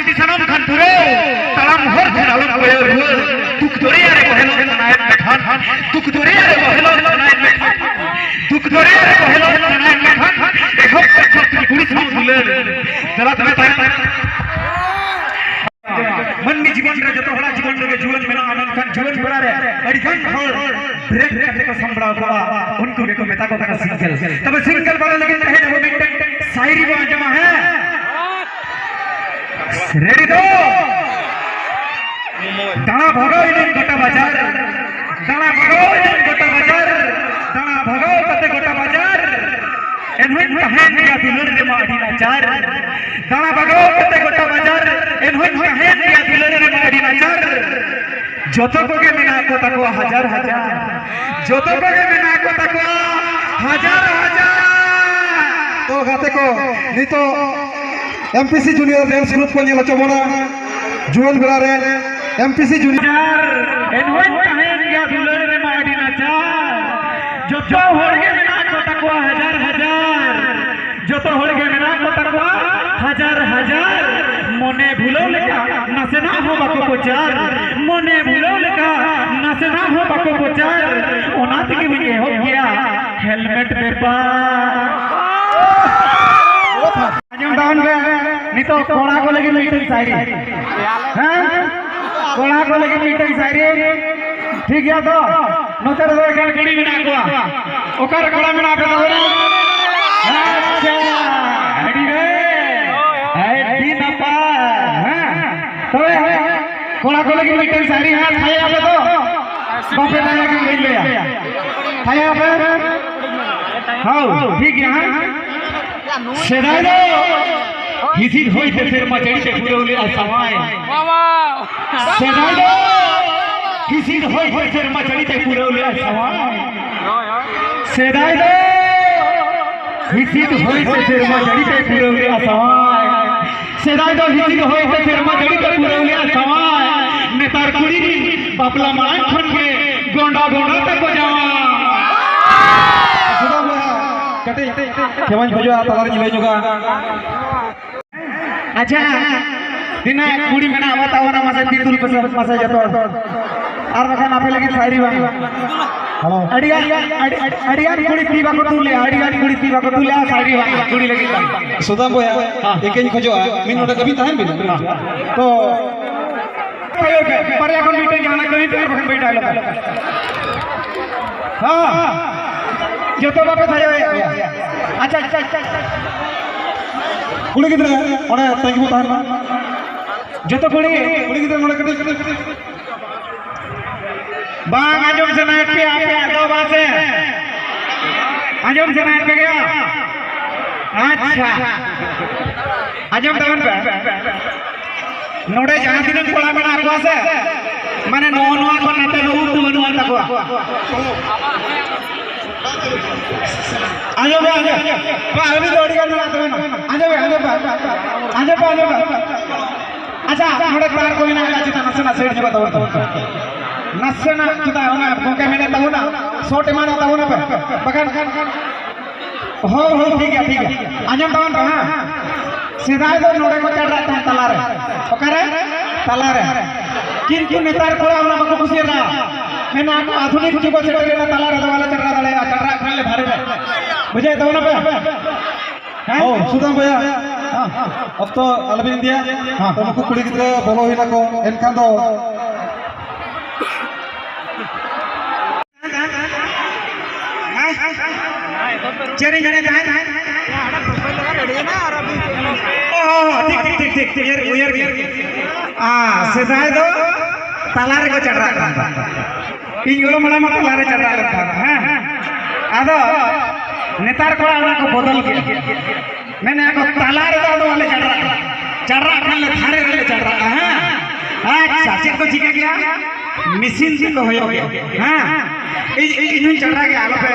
जुदी सनम खान पुरो तलाम हर खनालम कोयो रुआ दुख दरिया रे बहेलो सनायत मेखान दुख दरिया रे बहेलो सनायत मेखान दुख दरिया रे बहेलो सनायत मेखान एखो छत्ती गुड़ी साउ दुले जला तबे ताय मननी जीवन रे जतो हला जीवन रे जीवन मेना आनंद खान जीवन बड़ा रे अड़ी खान हर ब्रेक करने को संभला होगा उनको देखो मेता को का सिंगल तब सिंगल वाला लेकिन रहे वो मिनट शायरी वो जमा है रेडी दो दाना भगो इन गोटा बाजार दाना भगो इन गोटा बाजार दाना भगो कते गोटा बाजार एनहन कहेन या दिलर रे माडी नाचार दाना भगो कते गोटा बाजार एनहन कहेन या दिलर रे माडी नाचार जतो कोगे मेना को तको हजार हजार जतो कोगे मेना को तको हजार हजार तो गाते को नितो एमपीसी जूनियर डांस ग्रुप को नेला चबोना जुवन बेला रे एमपीसी जूनियर एनवन कहेन या दुलर रे माडी नाचार जतो होड़गे मेना को तको हजार हजार जतो होड़गे मेना को तको हजार हजार मने भूलो लेका नसे ना हो बाको कोचार मने भूलो लेका नसे ना हो बाको कोचार ओना तक भी हो गया हेलमेट बेपार आजम डाउन में नितो कोड़ा को लगी मीटिंग शायरी हैं कोड़ा को लगी मीटिंग शायरी ठीक है तो नोतर दो के गड़ी बिना को ओकर कोड़ा में ना पे तो अच्छा हडी रे हडी ना पा हैं तो कोड़ा को लगी मीटिंग शायरी है खाया पे तो बापे ना के ले लिया खाया पे हां ठीक है सेदाय दो हिसिद होइते फिर मचड़ी से पुरौले असमाय सेदाय दो हिसिद होइते फिर मचड़ी से पुरौले असमाय सेदाय दो हिसिद होइते फिर मचड़ी से पुरौले असमाय सेदाय दो हिसिद होइते फिर मचड़ी से पुरौले असमाय नेतार कुड़ी बापला मान खन के गोंडा गोंडा तक जावा कटे केवन खोजो तलार जिले जोगा अच्छा दिना कुड़ी मेना बताओ ना मसे तितुल मसे जतो आर बखान आपे लगी शायरी बा हेलो अड़िया कुड़ी पीबा को तुले अड़िया कुड़ी पीबा को तुले शायरी बा कुड़ी लगी सुदाम बोया एकेन खोजो मिन नोडा कभी ताहन बिन तो पर এখন মিটিং জানা কই তো বখান বেটা আইলো हां जतो बापे थायो अच्छा कुड़ी किधर है ओने तंगी मत ताहन जतो कुड़ी किधर मोड़े कटे बांग आजम से नाइट पे आपे दो बासे आजम से नाइट पे गया अच्छा आजम टाउन पे नोडे जहां दिन कोड़ा में आको से माने नो नो बनाते नो तू बनुआ तको आजो बे पा अभी दौड़ी कर ना तो ना आजो बे अच्छा नोडे क्लार कोई ना आला चिता नसना सेट जब तो नसना चिता होना कोके मैंने तो ना सोटे माने तो ना बगन हो ठीक है आजम टाउन पे हां सीधा दो नोडे को चढ़ रहा तला रे ओकरे तला रे किंतु नेतार कोड़ा हमरा बको कुसिरा मैंने आपको आधुनिक जुग से ना तला रे वाला चढ़ रहा खाले भारे बुझे तो ना पे ओ सुदाम भैया अब तो अलबिन दिया तो नुकु कुड़ी गिद्रा बोलो हिना को एनखान दो चेरी जने जाए ठीक उयर सेदाय दो तला रे को चढ़ रहा था इंगलो मला मत तला रे चढ़ रहा था हां आदो नेतार को आना को बदल के मैंने को तला रे दो वाले चढ़ रहा खाले धारे रे चढ़ रहा हां अच्छा चेक को जीके गया मिसिन जी को होयो गया हां इन चढ़ रहा के आलो पे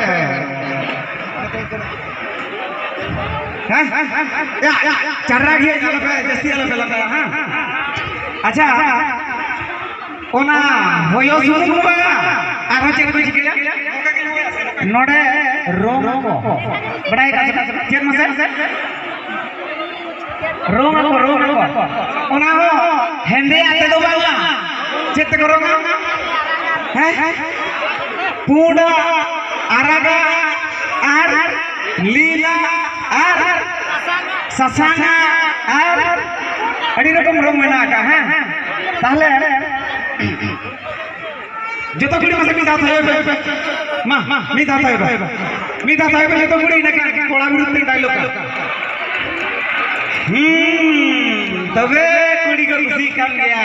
हां चढ़ रहा गया आलो पे जस्ती आलो पे लगा हां अच्छा ओना होयो सुनु बा आरो चेक को जीके नोडे रोम को बड़ाई का चेक मसे रोम को ओना हो हेंदे आते दो बाबा चेत करोगा हैं PUDA Araga are Leela are ससांगा are अड़ी रकम रंग मेना का हैं ताहले जतो गुड़ी में से मी दाता है मा मी दाता है जतो गुड़ी ने कोड़ा विरुद्ध डायलॉग का तबे कुड़ी को खुशी कर गया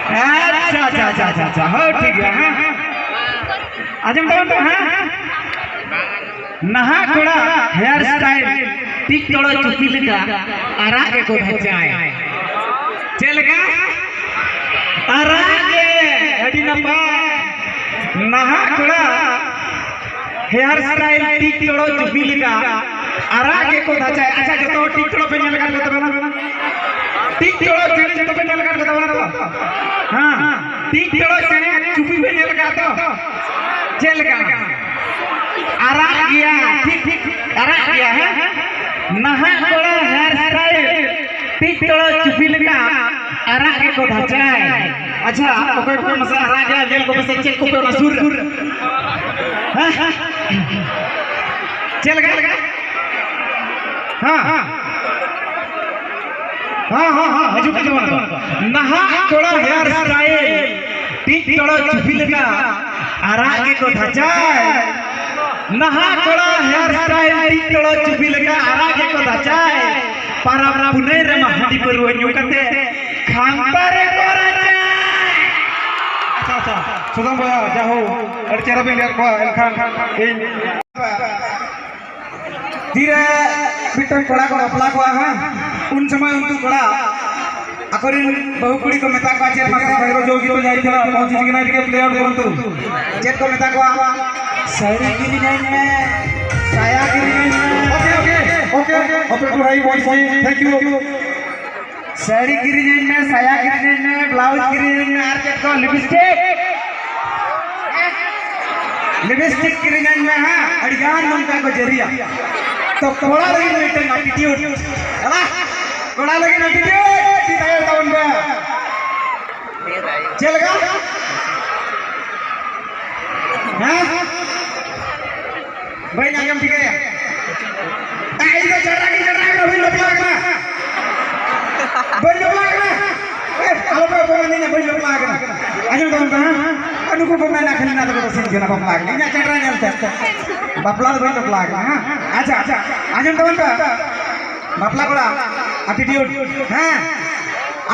अच्छा अच्छा अच्छा अच्छा हो ठीक है हां आजम तो हां नहा कोड़ा हेयर स्टाइल टिक तोड़ो चुकी लगा आरागे को बचाए चलेगा आरागे अड़ी नपा नहा कोड़ा हेयर स्टाइल टिक तोड़ो चुकी लगा आरागे को बचाए अच्छा जो तो टिक तोड़ो पे लगा तो बना टिक तोड़ो चेने जो तो पे लगा तो बना हां टिक तोड़ो चेने चुकी पे लगा तो चलेगा आरा गया ठीक ठीक आरा गया है नहा कोड़ा हेयर स्टाइल टिक तोड़ो चुपी लगा आरा के को ढचाए अच्छा ओके को मसा आरा गया जेल को बस चेक को पे मसूर चल गया हां हां हां हां हां हजू के जमाना नहा कोड़ा हेयर स्टाइल टिक तोड़ो चुपी लगा आरा के को ढचाए नहा कोड़ा हेयर स्टाइल टिक तोड़ो चुपी लगा आरागे को दचाए पारा पुने रे महदी पर वन्यू करते खांता रे कोराचा अच्छा सुदम भैया जाहो अड़ चेहरा पे लिया को एलखान धीरे बिटन कोड़ा को अपला को हां उन समय उनको कोड़ा अकोरी बहु कुड़ी को मेता को चेर मासे भैरो जोगी को जाई थला पहुंची कि ना के प्लेयर बोलतु चेर को मेता को साड़ी गिरी नहीं है साया गिरी नहीं है ओके ऑपरेटर भाई वॉइस थैंक यू साड़ी गिरी नहीं है साया गिरी नहीं है ब्लाउज गिरी नहीं है आर के तो लिपस्टिक गिरी नहीं है हां अड़गान मनका को जरिया तो कोड़ा लगी मेंटेन एटीट्यूड हला कोड़ा लगी एटीट्यूड सीधा टाउन में चलेगा हां भाई ना ठीक है आई तो चढ़ रहा भाई लोग लागना भाई लोग लागना ए आलो पे बोल नहीं भाई लोग लागना आजम तो कहां अनुको बना ना खेलना तो सीन खेला बाप लागना ना चढ़ रहा चलता बापला भाई लोग लागना हां अच्छा अच्छा आजम तो बापला कोड़ा एटीट्यूड हां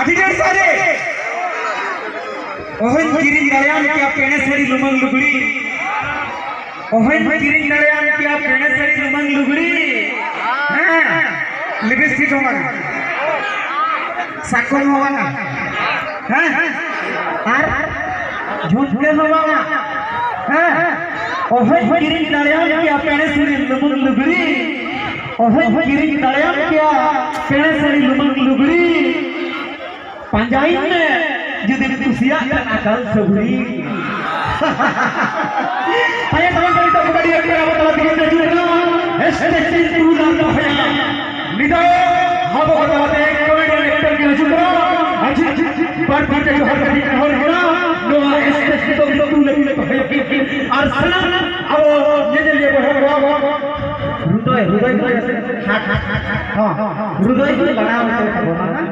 एटीट्यूड सारे ओहन गिरी गयान क्या पेने सरी लुमंग लुगड़ी ओहन गिरी गयान क्या पेने सरी लुमंग लुगड़ी हां लिपस्टिक होगा साकोल होगा हां और झुमके होगा हां ओहन गिरी गयान क्या पेने सरी लुमंग लुगड़ी ओहन गिरी गयान क्या पेने सरी लुमंग लुगड़ी पंजाई में jadi tusia dan akal seburi. Saya teman-teman kita buka dia kita dapat lagi kita juga. STC itu dan bahaya. Nida, habo kata kata komedian aktor kita juga. Aji, part-part जो हर कहीं हो रहा है. No STC तो itu lagi bahaya. Arsenal, अब ये bahaya. हृदय हाँ हृदय बड़ा होता है